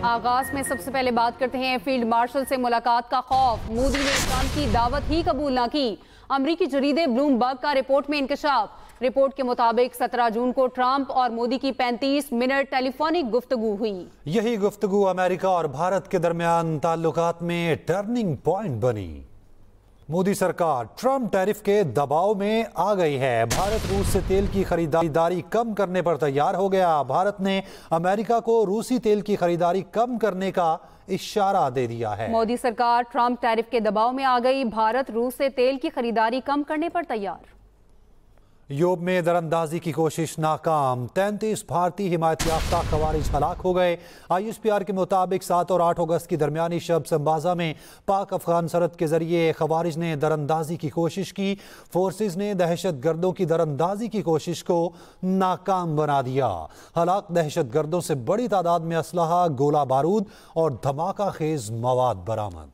आगाज में सबसे पहले बात करते हैं फील्ड मार्शल से मुलाकात का खौफ। मोदी ने ट्रंप की दावत ही कबूल ना की। अमरीकी जरीदे ब्लूमबर्ग का रिपोर्ट में इंकशाफ। रिपोर्ट के मुताबिक 17 जून को ट्रंप और मोदी की 35 मिनट टेलीफोनिक गुफ्तगू हुई। यही गुफ्तगू अमेरिका और भारत के दरमियान ताल्लुकात में टर्निंग पॉइंट बनी। मोदी सरकार ट्रंप टैरिफ के दबाव में आ गई है। भारत रूस से तेल की खरीदारी कम करने पर तैयार हो गया। भारत ने अमेरिका को रूसी तेल की खरीदारी कम करने का इशारा दे दिया है। मोदी सरकार ट्रंप टैरिफ के दबाव में आ गई। भारत रूस से तेल की खरीदारी कम करने पर तैयार। यूरोप में दरअंदाजी की कोशिश नाकाम। 33 भारतीय हिमायत याफ्ता खवारिज हलाक हो गए। ISPR के मुताबिक 7 और 8 अगस्त की दरमियानी शब संबाजा में पाक अफगान सरहद के जरिए खवारिज ने दरअंदाजी की कोशिश की। फोर्सेज ने दहशत गर्दों की दरअंदाजी की कोशिश को नाकाम बना दिया। हलाक दहशत गर्दों से बड़ी तादाद में असलहा, गोला बारूद और धमाका खेज मवाद बरामद।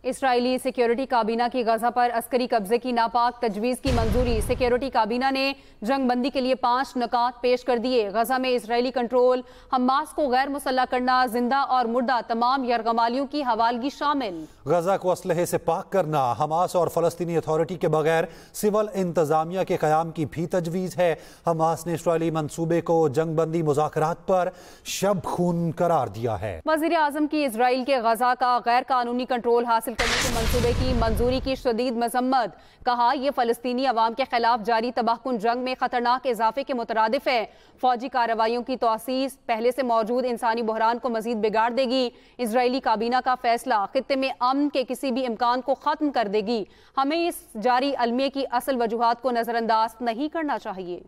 इसराइली सिक्योरिटी काबीना की गजा पर अस्करी कब्जे की नापाक तजवीज़ की मंजूरी। सिक्योरिटी काबीना ने जंगबंदी के लिए 5 नुकात पेश कर दिए। गजा में इसराइली कंट्रोल, हमास को गैर मुसल्लह करना, जिंदा और मुर्दा तमाम यरगमालियों की हवालगी शामिल। गजा को असलहे से पाक करना, हमास और फलस्तीनी अथॉरिटी के बगैर सिविल इंतजामिया के कयाम की भी तजवीज़ है। हमास ने इसराइली मंसूबे को जंगबंदी मुज़ाकरात पर शब खून करार दिया है। वज़ीर आज़म की इसराइल के गजा का गैर कानूनी कंट्रोल हासिल करने के मंसूबे की मंजूरी की शदीद मजम्मत। कहा यह फलस्तीनी अवाम के खिलाफ जारी तबाहकुन जंग में खतरनाक इजाफे के मुतरादिफ है। फौजी कार्रवाइयों की तोसीस पहले से मौजूद इंसानी बहरान को मजीद बिगाड़ देगी। इसराइली काबीना का फैसला खित्ते में अमन के किसी भी इम्कान को खत्म कर देगी। हमें इस जारी अलमिया की असल वजूहात को नजरअंदाज नहीं करना चाहिए।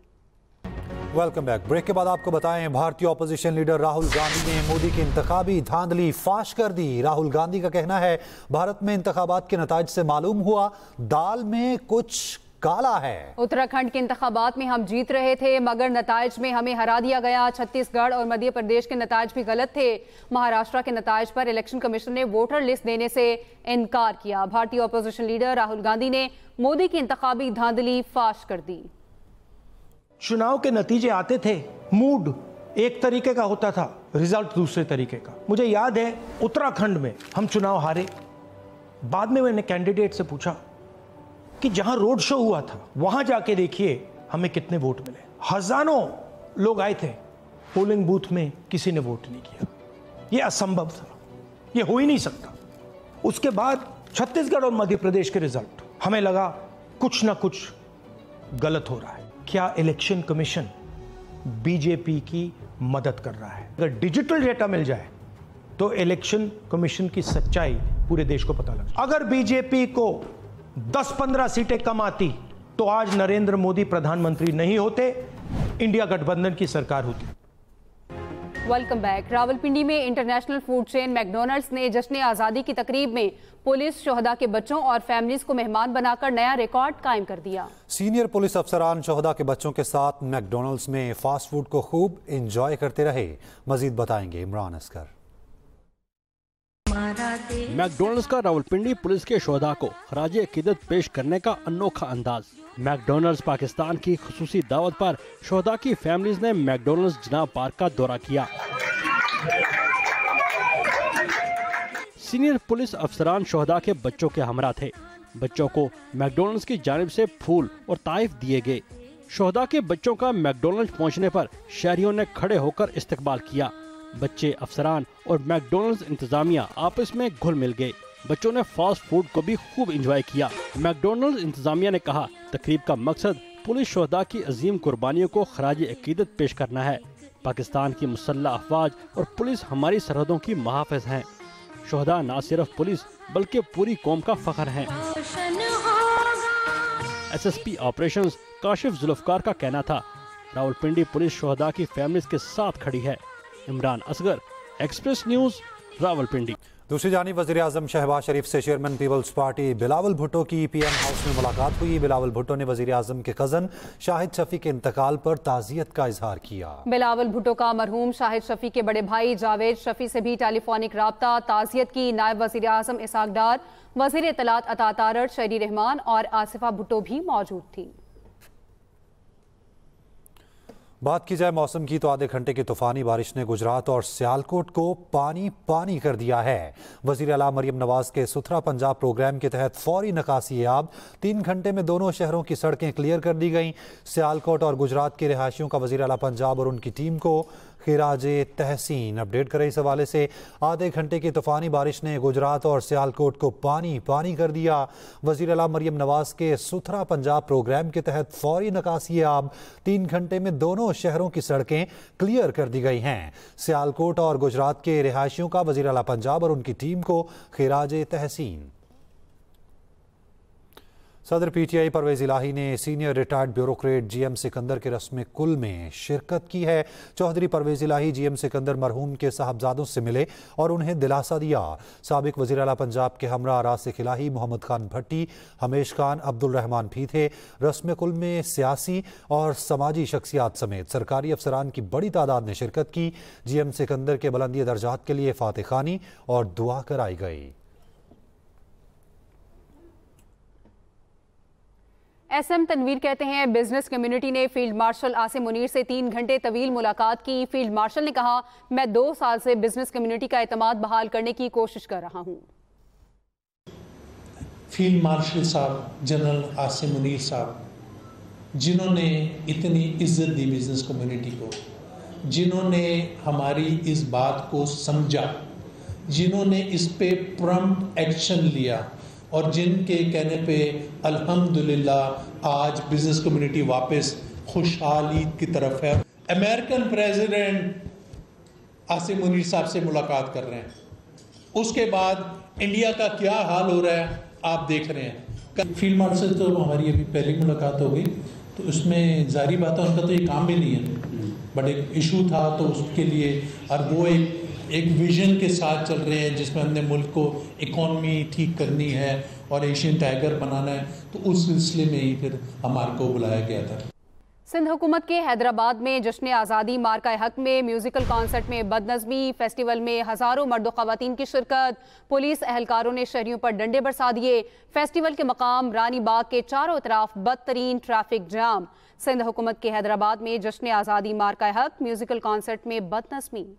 Welcome back. ब्रेक के बाद आपको बताएं, भारतीय ऑपोजिशन लीडर राहुल गांधी ने मोदी की इंतखाबी धांधली फाश कर दी। राहुल गांधी का कहना है भारत में इंतखाबात के नताइज से मालूम हुआ दाल में कुछ काला है। उत्तराखंड के इंतखाबात में हम जीत रहे थे मगर नताइज में हमें हरा दिया गया। छत्तीसगढ़ और मध्य प्रदेश के नताइज भी गलत थे। महाराष्ट्र के नताइज पर इलेक्शन कमीशन ने वोटर लिस्ट देने से इनकार किया। भारतीय ऑपोजिशन लीडर राहुल गांधी ने मोदी की इंतखाबी धांधली फाश कर दी। चुनाव के नतीजे आते थे, मूड एक तरीके का होता था, रिजल्ट दूसरे तरीके का। मुझे याद है उत्तराखंड में हम चुनाव हारे। बाद में मैंने कैंडिडेट से पूछा कि जहां रोड शो हुआ था वहां जाके देखिए हमें कितने वोट मिले। हजारों लोग आए थे, पोलिंग बूथ में किसी ने वोट नहीं किया। यह असंभव था, यह हो ही नहीं सकता। उसके बाद छत्तीसगढ़ और मध्य प्रदेश के रिजल्ट, हमें लगा कुछ ना कुछ गलत हो रहा है। क्या इलेक्शन कमीशन बीजेपी की मदद कर रहा है? अगर डिजिटल डेटा मिल जाए तो इलेक्शन कमीशन की सच्चाई पूरे देश को पता लग जाए। अगर बीजेपी को 10-15 सीटें कम आती तो आज नरेंद्र मोदी प्रधानमंत्री नहीं होते, इंडिया गठबंधन की सरकार होती। Welcome back. रावलपिंडी में इंटरनेशनल फूड चेन मैकडॉनल्ड्स ने जश्न आज़ादी की तकरीब में पुलिस, शोहदा के बच्चों और फैमिलीज को मेहमान बनाकर नया रिकॉर्ड कायम कर दिया। सीनियर पुलिस अफसरान शोहदा के बच्चों के साथ मैकडॉनल्ड्स में फास्ट फूड को खूब एंजॉय करते रहे। मजीद बताएंगे इमरान असगर। मैकडॉनल्ड्स का रावलपिंडी पुलिस के शोहदा को खराज अकीदत पेश करने का अनोखा अंदाज। मैकडॉनल्ड्स पाकिस्तान की खुसूसी दावत पर शोहदा की फैमिलीज ने मैकडॉनल्ड्स जनाब पार्क का दौरा किया। सीनियर पुलिस अफसरान शोहदा के बच्चों के हमरा थे। बच्चों को मैकडॉनल्ड्स की जानिब से फूल और ताइफ दिए गए। शोहदा के बच्चों का मैकडॉनल्ड्स पहुंचने पर शहरियों ने खड़े होकर इस्तकबाल किया। बच्चे, अफसरान और मैकडॉनल्ड्स इंतजामिया आपस में घुल मिल गए। बच्चों ने फास्ट फूड को भी खूब एंजॉय किया। मैकडॉनल्ड्स इंतजामिया ने कहा तकरीब का मकसद पुलिस शोहदा की अजीम कुर्बानियों को खराज अकीदत पेश करना है। पाकिस्तान की मुसल्लह अफवाज और पुलिस हमारी सरहदों की मुहाफ़िज़ हैं। शोहदा न सिर्फ पुलिस बल्कि पूरी कौम का फख्र हैं। SSP ऑपरेशंस काशिफ जुल्फकार का कहना था रावलपिंडी पुलिस शोहदा की फैमिलीज के साथ खड़ी है। Imran Asghar, Express News, Rawalpindi. दूसरी जानिब वज़ीर आज़म शहबाज शरीफ से चेयरमैन पीपल्स पार्टी बिलावल भुट्टो की PM हाउस में मुलाकात हुई। बिलावल भुट्टो ने वज़ीर आज़म के कज़न शाहिद शफी के इंतकाल पर ताज़ियत का इजहार किया। बिलावल भुट्टो का मरहूम शाहिद शफी के बड़े भाई जावेद शफी से भी टेलीफोनिक राब्ता। ताज़ियत की नायब वज़ीर आज़म इसहाक डार, वज़ीर इत्तलात अता तारड़, शहरी रहमान और आसिफा भुट्टो भी मौजूद थी। बात की जाए मौसम की तो आधे घंटे की तूफानी बारिश ने गुजरात और सियालकोट को पानी पानी कर दिया है। वजीर आला मरियम नवाज के सुथरा पंजाब प्रोग्राम के तहत फौरी निकासी आब 3 घंटे में दोनों शहरों की सड़कें क्लियर कर दी गईं। सियालकोट और गुजरात के रिहायशियों का वजीर आला पंजाब और उनकी टीम को खिराजे तहसीन। अपडेट करें इस हवाले से, आधे घंटे की तूफानी बारिश ने गुजरात और सियालकोट को पानी पानी कर दिया। वजीर आला मरियम नवाज के सुथरा पंजाब प्रोग्राम के तहत फौरी निकासी आब 3 घंटे में दोनों शहरों की सड़कें क्लियर कर दी गई हैं। सियालकोट और गुजरात के रिहायशियों का वजीर आला पंजाब और उनकी टीम को खिराजे तहसीन। सदर पीटीआई परवेज इलाही ने senior retired bureaucrat GM Sikandar के रस्म कुल में शिरकत की है। चौधरी परवेज इलाही जीएम सिकंदर मरहूम के साहबजादों से मिले और उन्हें दिलासा दिया। साबिक वजीर आला पंजाब के हमरा रासिक इलाही, मोहम्मद खान भट्टी, हमेश खान, अब्दुल रहमान भी थे। रस्म कुल में सियासी और समाजी शख्सियात समेत सरकारी अफसरान की बड़ी तादाद ने शिरकत की। जीएम सिकंदर के बुलंदी दर्जात के लिए फातिह खानी और दुआ कराई गई। एसएम तनवीर कहते हैं, बिजनेस कम्युनिटी ने फील्ड मार्शल आसिम मुनीर से 3 घंटे तवील मुलाकात की। फील्ड मार्शल ने कहा, मैं 2 साल से बिजनेस कम्युनिटी का एतमाद बहाल करने की कोशिश कर रहा हूं। फील्ड मार्शल साहब, जनरल आसिम मुनीर साहब, जिन्होंने इतनी इज्जत दी बिजनेस कम्युनिटी को, जिन्होंने हमारी इस बात को समझा, जिन्होंने इस पे प्रॉम्प्ट एक्शन लिया और जिनके कहने पे अल्हम्दुलिल्लाह आज बिजनेस कम्युनिटी वापस खुशहाली की तरफ है। अमेरिकन प्रेसिडेंट आसिम मुनीर साहब से मुलाकात कर रहे हैं, उसके बाद इंडिया का क्या हाल हो रहा है आप देख रहे हैं। फील्ड मार्शल तो हमारी अभी पहली मुलाकात हो गई, तो उसमें जारी बात है उनका तो ये काम भी नहीं है, बट एक इशू था तो उसके लिए, और वो एक विजन के साथ चल रहे हैं जिसमें हमने मुल्क को इकॉनमी ठीक करनी है और एशियन टाइगर बनाना है, तो उस सिलसिले में ही फिर हमारे को बुलाया गया था। सिंध हुकूमत के हैदराबाद में जश्न आज़ादी मार्का हक में म्यूजिकल कॉन्सर्ट में बदनज़मी, फेस्टिवल में हज़ारों मर्द व ख़वातीन की शिरकत। पुलिस एहलकारों ने शहरियों पर डंडे बरसा दिए। फेस्टिवल के मकाम रानी बाग के चारों तरफ बदतरीन ट्रैफिक जाम। सिंध हुकूमत के हैदराबाद में जश्न आज़ादी मार्का हक म्यूजिकल कॉन्सर्ट में बदनज़मी।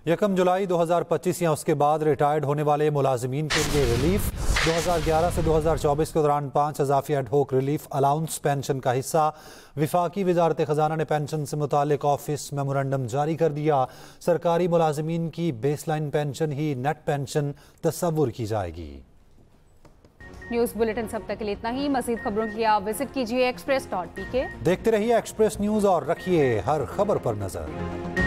1 जुलाई 2025 या उसके बाद रिटायर्ड होने वाले मुलाजिमीन के लिए रिलीफ। 2011 से 2024 के दौरान 5 इजाफी एडहोक रिलीफ अलाउंस पेंशन का हिस्सा। विफाकी वजारत खजाना ने पेंशन से मुतालिक ऑफिस मेमोरेंडम जारी कर दिया। सरकारी मुलाजिमीन की बेसलाइन पेंशन ही नेट पेंशन तस्वुर की जाएगी। न्यूज़ बुलेटिन सब तक के लिए इतना ही। मज़ीद खबरों के लिए आप विजिट कीजिए express.pk। देखते रहिए एक्सप्रेस न्यूज़ और रखिए हर खबर पर नजर।